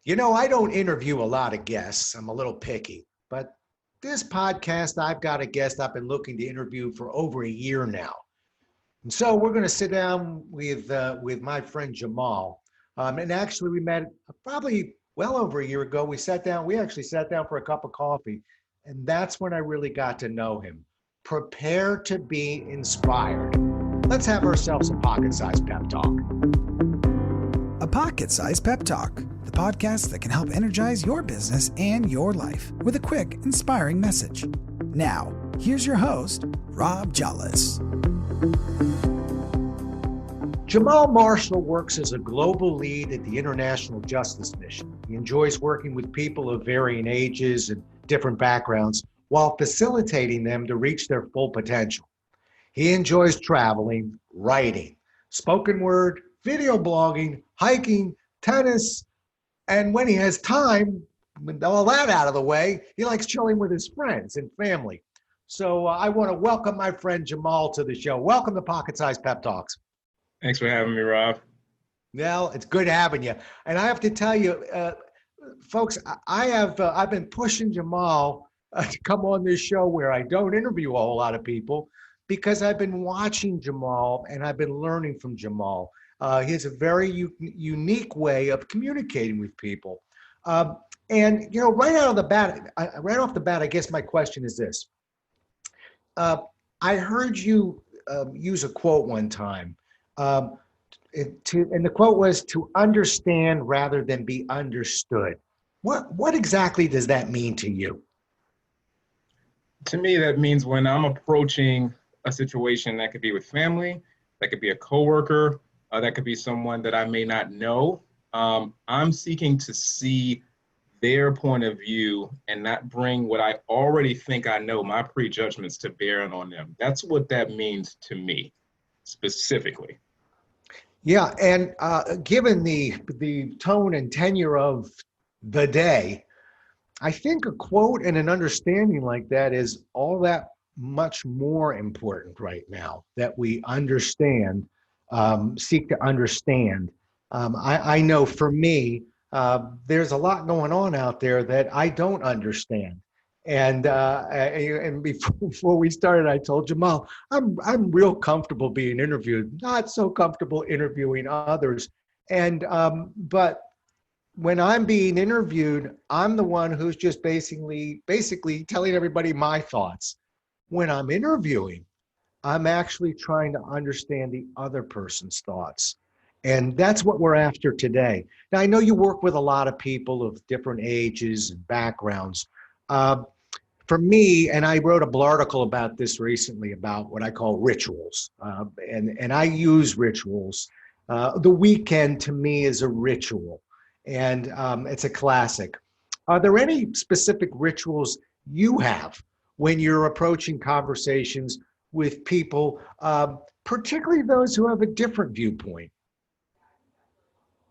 I don't interview a lot of guests. I'm a little picky, but this podcast, I've got a guest I've been looking to interview for over a year now. And so we're going to sit down with my friend Jahmaal. And actually, we met probably well over a year ago. We actually sat down for a cup of coffee. And that's when I really got to know him. Prepare to be inspired. Let's have ourselves a pocket-sized pep talk. A pocket-sized pep talk, the podcast that can help energize your business and your life with a quick, inspiring message. Now, here's your host, Rob Jallis. Jahmaal Marshall works as a global lead at the International Justice Mission. He enjoys working with people of varying ages and different backgrounds while facilitating them to reach their full potential. He enjoys traveling, writing, spoken word, video blogging, hiking, tennis, and when he has time, with all that out of the way, he likes chilling with his friends and family. So I want to welcome my friend Jahmaal to the show. Welcome to Pocket Size Pep Talks. Thanks for having me, Rob. Well, it's good having you. And I have to tell you, folks, I've been pushing Jahmaal to come on this show where I don't interview a whole lot of people because I've been watching Jahmaal and I've been learning from Jahmaal. He has a very unique way of communicating with people. And right off the bat, I guess my question is this. I heard you use a quote one time. And the quote was to understand rather than be understood. What exactly does that mean to you? To me, that means when I'm approaching a situation, that could be with family, that could be a coworker, that could be someone that I may not know. I'm seeking to see their point of view and not bring what I already think I know, my prejudgments, to bear on them. That's what that means to me, specifically. Yeah, and given the tone and tenure of the day, I think a quote and an understanding like that is all that much more important right now, that we understand, seek to understand. I know for me, there's a lot going on out there that I don't understand. And before we started, I told Jahmaal, I'm real comfortable being interviewed, not so comfortable interviewing others. And but when I'm being interviewed, I'm the one who's just basically telling everybody my thoughts. When I'm interviewing, I'm actually trying to understand the other person's thoughts. And that's what we're after today. Now, I know you work with a lot of people of different ages and backgrounds. For me, and I wrote a article about this recently about what I call rituals. And I use rituals. The weekend to me is a ritual, and it's a classic. Are there any specific rituals you have when you're approaching conversations with people, particularly those who have a different viewpoint?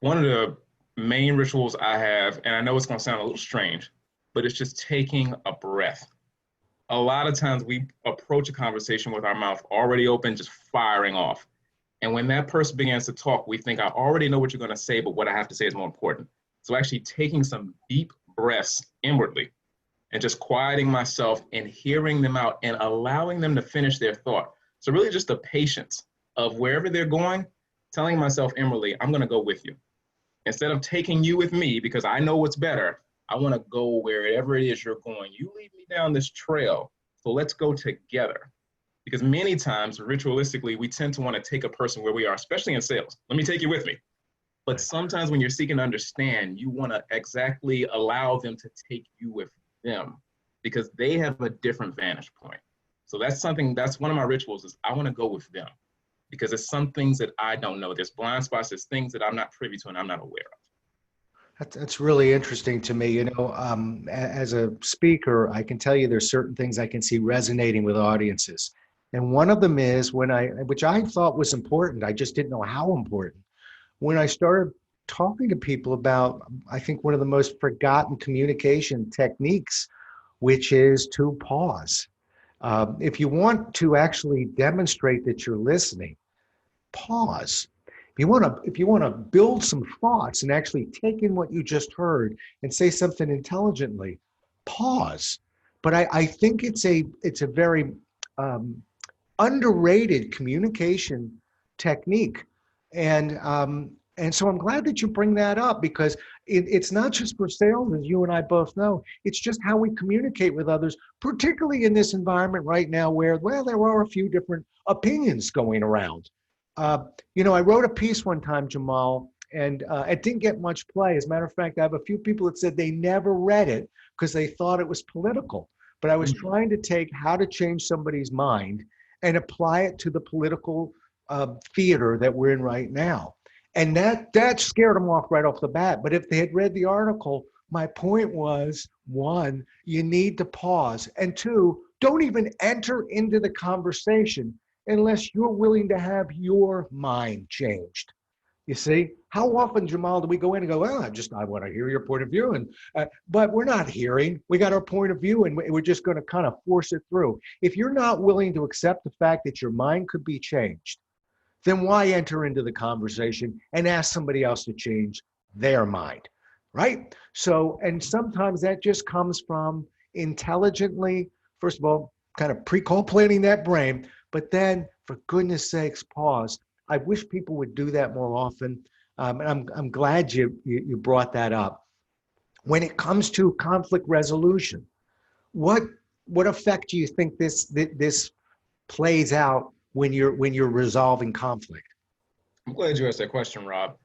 One of the main rituals I have, and I know it's going to sound a little strange, but it's just taking a breath. A lot of times we approach a conversation with our mouth already open, just firing off. And when that person begins to talk, we think, I already know what you're going to say, but what I have to say is more important. So actually taking some deep breaths inwardly and just quieting myself and hearing them out and allowing them to finish their thought. So really just the patience of wherever they're going, telling myself inwardly, I'm going to go with you. Instead of taking you with me because I know what's better, I want to go wherever it is you're going. You lead me down this trail, so let's go together. Because many times, ritualistically, we tend to want to take a person where we are, especially in sales. Let me take you with me. But sometimes when you're seeking to understand, you want to exactly allow them to take you with them because they have a different vantage point. So that's one of my rituals is I want to go with them because there's some things that I don't know. There's blind spots, there's things that I'm not privy to and I'm not aware of. That's really interesting to me. As a speaker, I can tell you there's certain things I can see resonating with audiences. And one of them is which I thought was important, I just didn't know how important. When I started talking to people about, I think one of the most forgotten communication techniques, which is to pause. If you want to actually demonstrate that you're listening, pause. if you want to build some thoughts and actually take in what you just heard and say something intelligently, pause. But I think it's a very underrated communication technique. And so I'm glad that you bring that up, because it's not just for sales, as you and I both know. It's just how we communicate with others, particularly in this environment right now where, well, there are a few different opinions going around. I wrote a piece one time, Jahmaal, and it didn't get much play. As a matter of fact, I have a few people that said they never read it because they thought it was political. But I was trying to take how to change somebody's mind and apply it to the political theater that we're in right now. And that scared them off right off the bat. But if they had read the article, my point was, one, you need to pause. And two, don't even enter into the conversation unless you're willing to have your mind changed. You see, how often, Jahmaal, do we go in and go, well, I want to hear your point of view. But we're not hearing. We got our point of view, and we're just going to kind of force it through. If you're not willing to accept the fact that your mind could be changed, then why enter into the conversation and ask somebody else to change their mind, right? So, and sometimes that just comes from intelligently, first of all, kind of pre-call planning that brain, but then, for goodness sakes, pause. I wish people would do that more often, and I'm glad you brought that up. When it comes to conflict resolution, what effect do you think this plays out when you're resolving conflict? I'm glad you asked that question, Rob.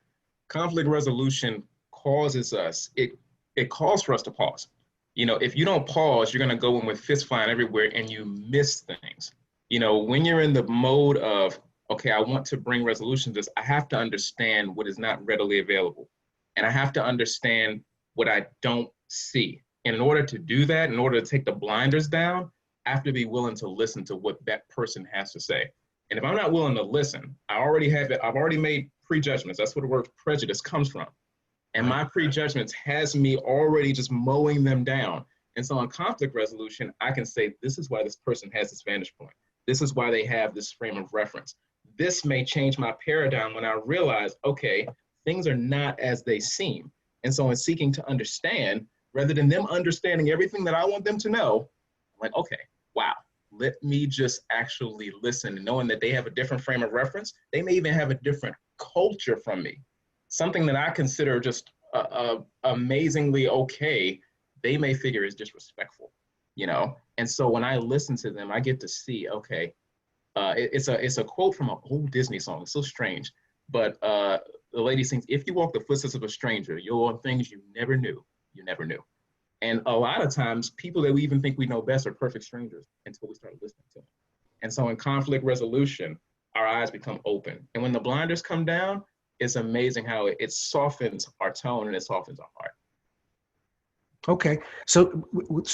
Conflict resolution causes us, it calls for us to pause. If you don't pause, you're going to go in with fists flying everywhere and you miss things. When you're in the mode of, okay, I want to bring resolution to this, I have to understand what is not readily available. And I have to understand what I don't see. And in order to do that, in order to take the blinders down, I have to be willing to listen to what that person has to say. And if I'm not willing to listen, I've already made prejudgments. That's where the word prejudice comes from. And my prejudgments has me already just mowing them down. And so on conflict resolution, I can say, this is why this person has this vantage point. This is why they have this frame of reference. This may change my paradigm when I realize, okay, things are not as they seem. And so in seeking to understand, rather than them understanding everything that I want them to know, I'm like, okay, wow, let me just actually listen, and knowing that they have a different frame of reference. They may even have a different culture from me. Something that I consider just amazingly okay, they may figure is disrespectful, And so when I listen to them, I get to see, okay, it's a quote from an old Disney song. It's so strange, but the lady sings, "If you walk the footsteps of a stranger, you'll learn things you never knew. You never knew." And a lot of times, people that we even think we know best are perfect strangers until we start listening to them. And so in conflict resolution, our eyes become open. And when the blinders come down, it's amazing how it softens our tone and it softens our heart. Okay, so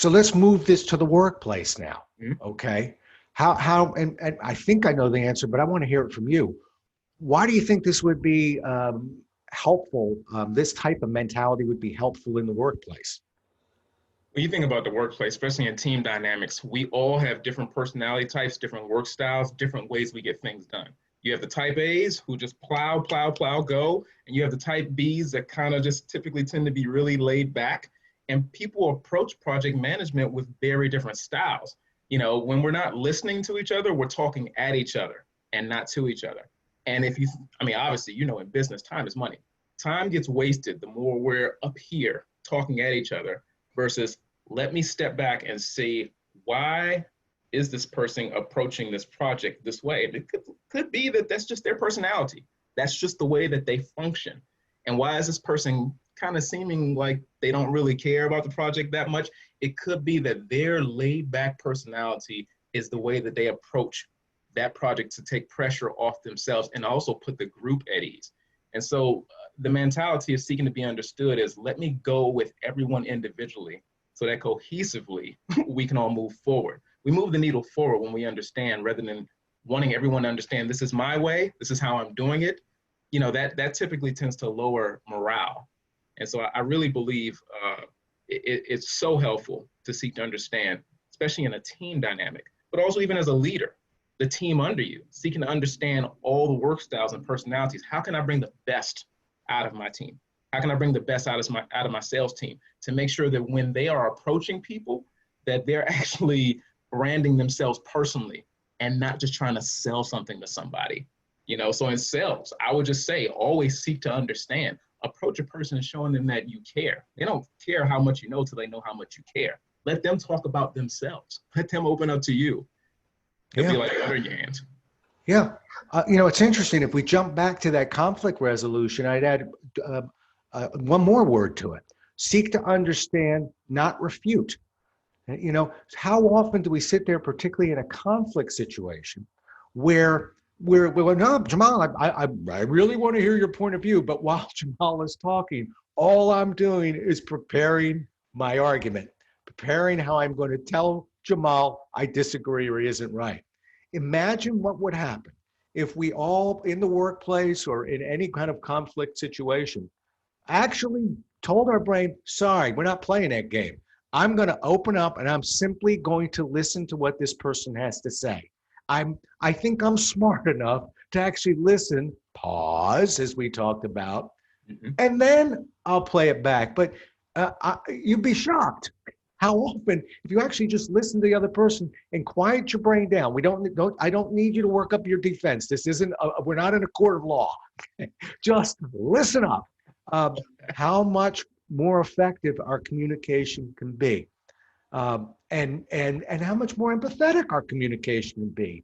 let's move this to the workplace now. Mm-hmm. Okay, how and I think I know the answer, but I want to hear it from you. Why do you think this would be helpful? This type of mentality would be helpful in the workplace? When you think about the workplace, especially in team dynamics, we all have different personality types, different work styles, different ways we get things done. You have the type A's who just plow, go, and you have the type B's that kind of just typically tend to be really laid back. And people approach project management with very different styles. When we're not listening to each other, we're talking at each other and not to each other. And obviously, in business, time is money. Time gets wasted the more we're up here talking at each other versus let me step back and see, why is this person approaching this project this way? It could be that that's just their personality. That's just the way that they function. And why is this person kind of seeming like they don't really care about the project that much? It could be that their laid back personality is the way that they approach that project to take pressure off themselves and also put the group at ease. And so the mentality of seeking to be understood is, let me go with everyone individually so that cohesively we can all move forward. We move the needle forward when we understand, rather than wanting everyone to understand, this is my way, this is how I'm doing it. That typically tends to lower morale. And so I really believe it's so helpful to seek to understand, especially in a team dynamic, but also even as a leader. the team under you, seeking to understand all the work styles and personalities. How can I bring the best out of my team? How can I bring the best out of my sales team to make sure that when they are approaching people, that they're actually branding themselves personally and not just trying to sell something to somebody? So in sales, I would just say, always seek to understand. Approach a person and showing them that you care. They don't care how much you know till they know how much you care. Let them talk about themselves. Let them open up to you. It'll be like under your hands. Yeah. It's interesting. If we jump back to that conflict resolution, I'd add one more word to it. Seek to understand, not refute. How often do we sit there, particularly in a conflict situation, where we're no, Jahmaal, I really want to hear your point of view, but while Jahmaal is talking, all I'm doing is preparing my argument, preparing how I'm going to tell Jahmaal I disagree or he isn't right. Imagine what would happen if we all, in the workplace or in any kind of conflict situation, actually told our brain, sorry, we're not playing that game. I'm going to open up and I'm simply going to listen to what this person has to say. I think I'm smart enough to actually listen, pause, as we talked about, and then I'll play it back. But you'd be shocked how often, if you actually just listen to the other person and quiet your brain down. I don't need you to work up your defense. This isn't. We're not in a court of law. Just listen up. How much more effective our communication can be. And how much more empathetic our communication can be.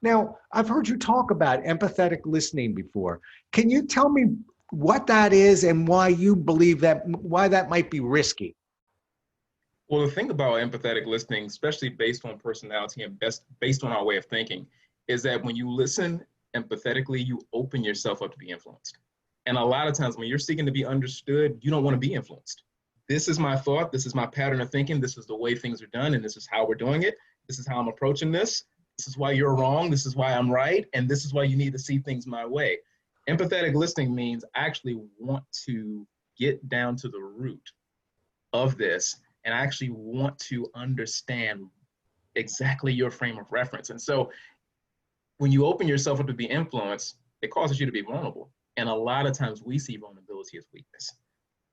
Now, I've heard you talk about empathetic listening before. Can you tell me what that is and why you believe why that might be risky? Well, the thing about empathetic listening, especially based on personality and based on our way of thinking, is that when you listen empathetically, you open yourself up to be influenced. And a lot of times when you're seeking to be understood, you don't want to be influenced. This is my thought. This is my pattern of thinking. This is the way things are done. And this is how we're doing it. This is how I'm approaching this. This is why you're wrong. This is why I'm right. And this is why you need to see things my way. Empathetic listening means I actually want to get down to the root of this. And I actually want to understand exactly your frame of reference. And so when you open yourself up to be influenced, it causes you to be vulnerable. And a lot of times we see vulnerability as weakness.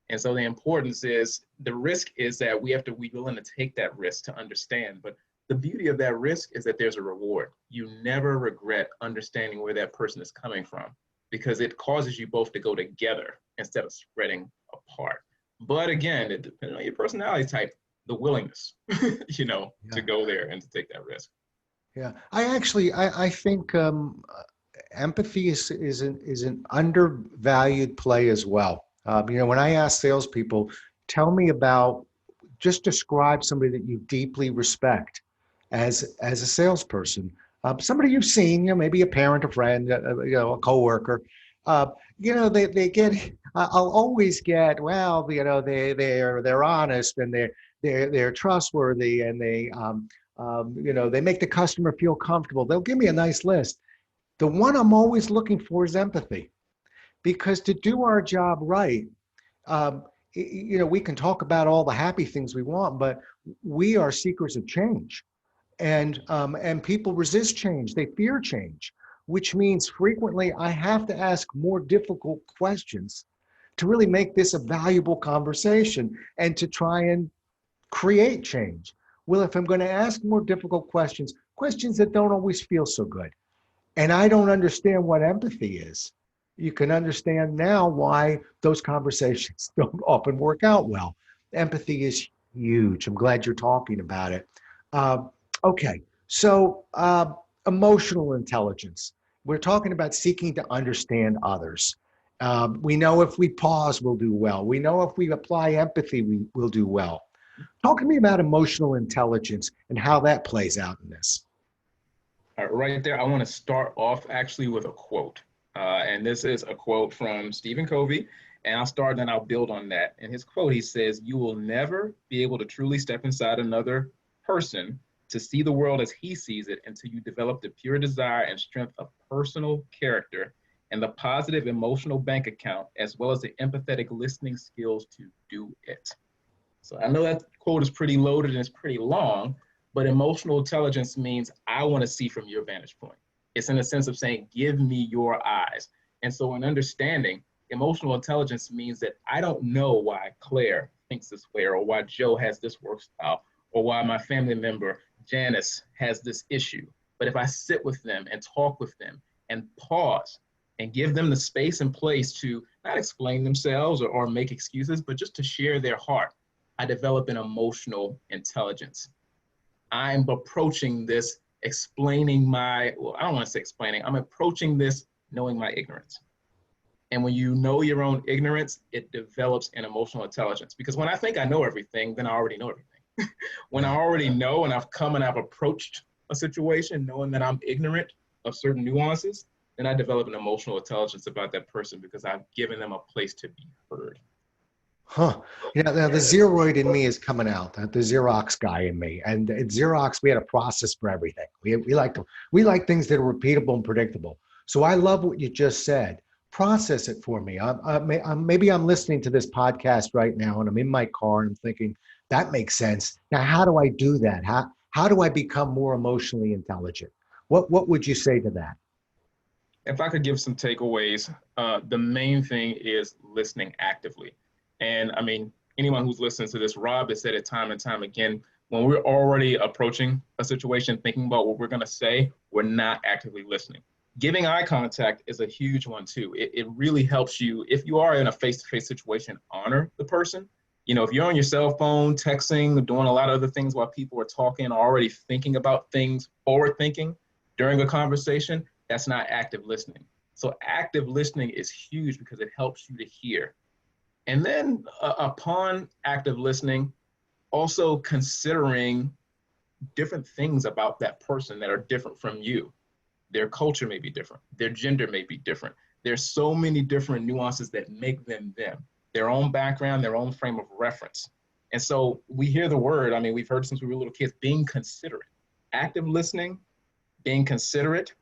And so the importance is, the risk is that we have to be willing to take that risk to understand. But the beauty of that risk is that there's a reward. You never regret understanding where that person is coming from, because it causes you both to go together instead of spreading apart. But again, it depends on your personality type, the willingness, to go there and to take that risk. Yeah, I think empathy is an undervalued play as well. When I ask salespeople, describe somebody that you deeply respect as a salesperson. Somebody you've seen, maybe a parent, a friend, a coworker. They get. I'll always get, well, they're honest and they're trustworthy and they make the customer feel comfortable. They'll give me a nice list. The one I'm always looking for is empathy, because to do our job right, we can talk about all the happy things we want, but we are seekers of change, and people resist change. They fear change, which means frequently I have to ask more difficult questions to really make this a valuable conversation and to try and create change. Well, if I'm going to ask more difficult questions that don't always feel so good, and I don't understand what empathy is, you can understand now why those conversations don't often work out well. Empathy is huge. I'm glad you're talking about it. Okay, so emotional intelligence. We're talking about seeking to understand others. We know if we pause, we'll do well. We know if we apply empathy, we will do well. Talk to me about emotional intelligence and how that plays out in this. Right there, I want to start off actually with a quote. And this is a quote from Stephen Covey. And I'll start and I'll build on that. In his quote, he says, "You will never be able to truly step inside another person to see the world as he sees it until you develop the pure desire and strength of personal character and the positive emotional bank account, as well as the empathetic listening skills to do it." So I know that quote is pretty loaded and it's pretty long, But emotional intelligence means I want to see from your vantage point. It's in a sense of saying, give me your eyes. And so in understanding, emotional intelligence means that I don't know why Claire thinks this way, or why Joe has this work style, or why my family member Janice has this issue. But if I sit with them and talk with them and pause and give them the space and place to not explain themselves or make excuses, but just to share their heart, I develop an emotional intelligence. I'm approaching this explaining well, I don't want to say explaining, I'm approaching this knowing my ignorance. And when you know your own ignorance, it develops an emotional intelligence. Because when I think I know everything, then I already know everything. When I already know and I've come and I've approached a situation knowing that I'm ignorant of certain nuances, then I develop an emotional intelligence about that person because I've given them a place to be heard. Huh. Yeah, now the Zeroid in me is coming out, the Xerox guy in me. And at Xerox, we had a process for everything. We like things that are repeatable and predictable. So I love what you just said. Process it for me. Maybe I'm listening to this podcast right now and I'm in my car and I'm thinking, that makes sense. Now, how do I do that? How do I become more emotionally intelligent? What would you say to that? If I could give some takeaways, the main thing is listening actively. And I mean, anyone who's listening to this, Rob has said it time and time again, when we're already approaching a situation, thinking about what we're going to say, we're not actively listening. Giving eye contact is a huge one too. It really helps you, if you are in a face-to-face situation, honor the person. You know, if you're on your cell phone, texting, doing a lot of other things while people are talking, already thinking about things, forward thinking during a conversation, that's not active listening. So active listening is huge because it helps you to hear. And then upon active listening, also considering different things about that person that are different from you. Their culture may be different. Their gender may be different. There's so many different nuances that make them them, their own background, their own frame of reference. And so we hear the word, I mean, we've heard since we were little kids, being considerate. Active listening, being considerate,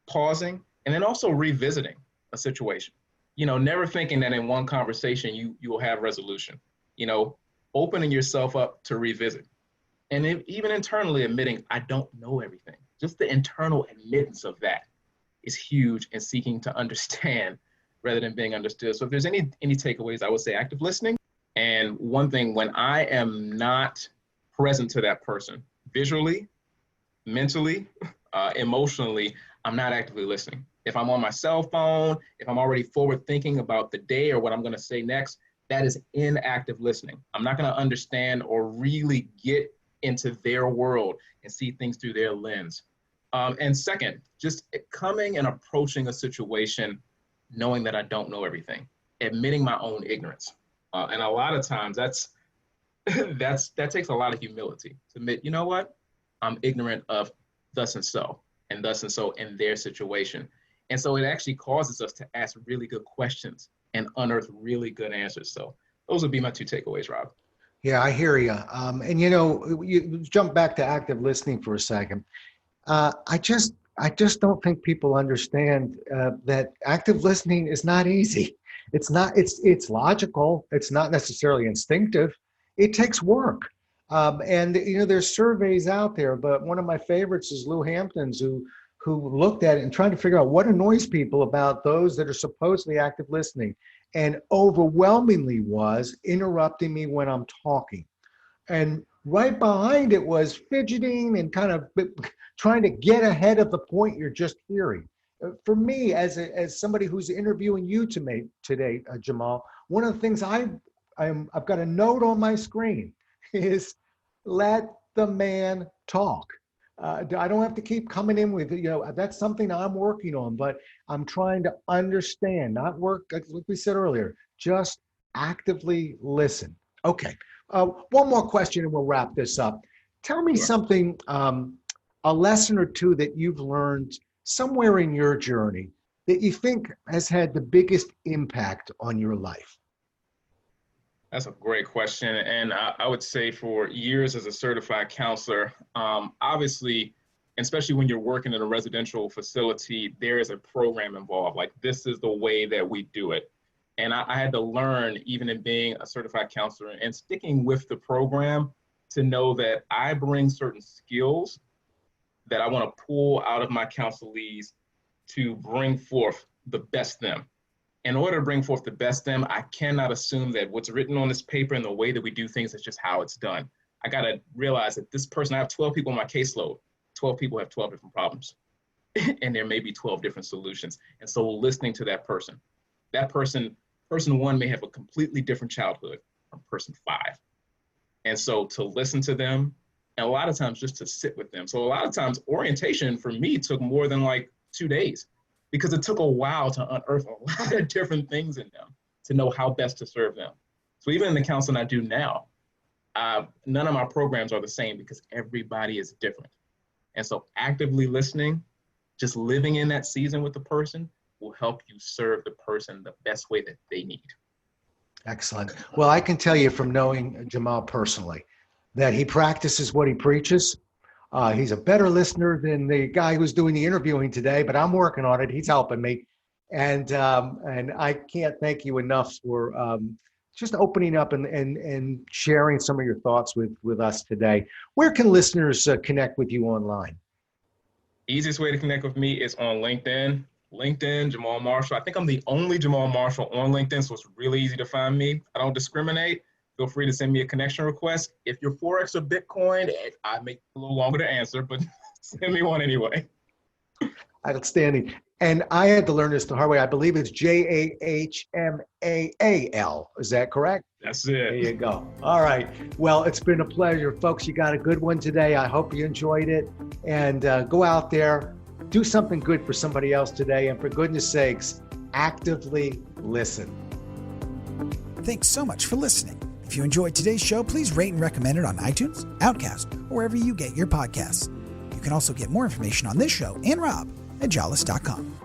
pausing, and then also revisiting a situation. You know, never thinking that in one conversation you will have resolution. You know, opening yourself up to revisit. And even internally admitting, I don't know everything. Just the internal admittance of that is huge in seeking to understand rather than being understood. So if there's any takeaways, I would say active listening. And one thing, when I am not present to that person, visually, mentally, emotionally, I'm not actively listening. If I'm on my cell phone, if I'm already forward thinking about the day or what I'm going to say next, that is inactive listening. I'm not going to understand or really get into their world and see things through their lens. And second, just coming and approaching a situation knowing that I don't know everything, admitting my own ignorance. And a lot of times that takes a lot of humility to admit, you know what, I'm ignorant of thus and so in their situation. And so it actually causes us to ask really good questions and unearth really good answers. So those would be my two takeaways, Rob. Yeah, I hear you. And you know, you jump back to active listening for a second. I just don't think people understand that active listening is not easy. It's not. It's logical. It's not necessarily instinctive. It takes work. And you know, there's surveys out there, but one of my favorites is Lou Hampton's, who looked at it and tried to figure out what annoys people about those that are supposedly active listening, and overwhelmingly was interrupting me when I'm talking. And right behind it was fidgeting and kind of trying to get ahead of the point you're just hearing. For me, as somebody who's interviewing you today, Jahmaal, one of the things I've got a note on my screen is let the man talk. I don't have to keep coming in with, you know, that's something I'm working on, but I'm trying to understand, not work, like we said earlier, just actively listen. Okay. One more question and we'll wrap this up. Tell me something, a lesson or two that you've learned somewhere in your journey that you think has had the biggest impact on your life. That's a great question. And I would say for years as a certified counselor, obviously, especially when you're working in a residential facility, there is a program involved. Like, this is the way that we do it. And I had to learn, even in being a certified counselor and sticking with the program, to know that I bring certain skills that I want to pull out of my counselees to bring forth the best them. In order to bring forth the best them, I cannot assume that what's written on this paper and the way that we do things is just how it's done. I got to realize that this person, I have 12 people on my caseload. 12 people have 12 different problems. And there may be 12 different solutions. And so listening to that person one may have a completely different childhood from person 5. And so to listen to them, and a lot of times just to sit with them. So a lot of times orientation for me took more than like 2 days, because it took a while to unearth a lot of different things in them to know how best to serve them. So even in the counseling I do now, none of my programs are the same because everybody is different. And so actively listening, just living in that season with the person will help you serve the person the best way that they need. Excellent. Well, I can tell you from knowing Jahmaal personally that he practices what he preaches. He's a better listener than the guy who's doing the interviewing today, but I'm working on it. He's helping me. And I can't thank you enough for just opening up and sharing some of your thoughts with us today. Where can listeners connect with you online? Easiest way to connect with me is on LinkedIn. LinkedIn, Jahmaal Marshall. I think I'm the only Jahmaal Marshall on LinkedIn, so it's really easy to find me. I don't discriminate. Feel free to send me a connection request. If you're Forex or Bitcoin, I make it a little longer to answer, but send me one anyway. Outstanding. And I had to learn this the hard way. I believe it's Jahmaal. Is that correct? That's it. There you go. All right. Well, it's been a pleasure, folks. You got a good one today. I hope you enjoyed it. And go out there, do something good for somebody else today. And for goodness sakes, actively listen. Thanks so much for listening. If you enjoyed today's show, please rate and recommend it on iTunes, Outcast, or wherever you get your podcasts. You can also get more information on this show and Rob at jahlis.com.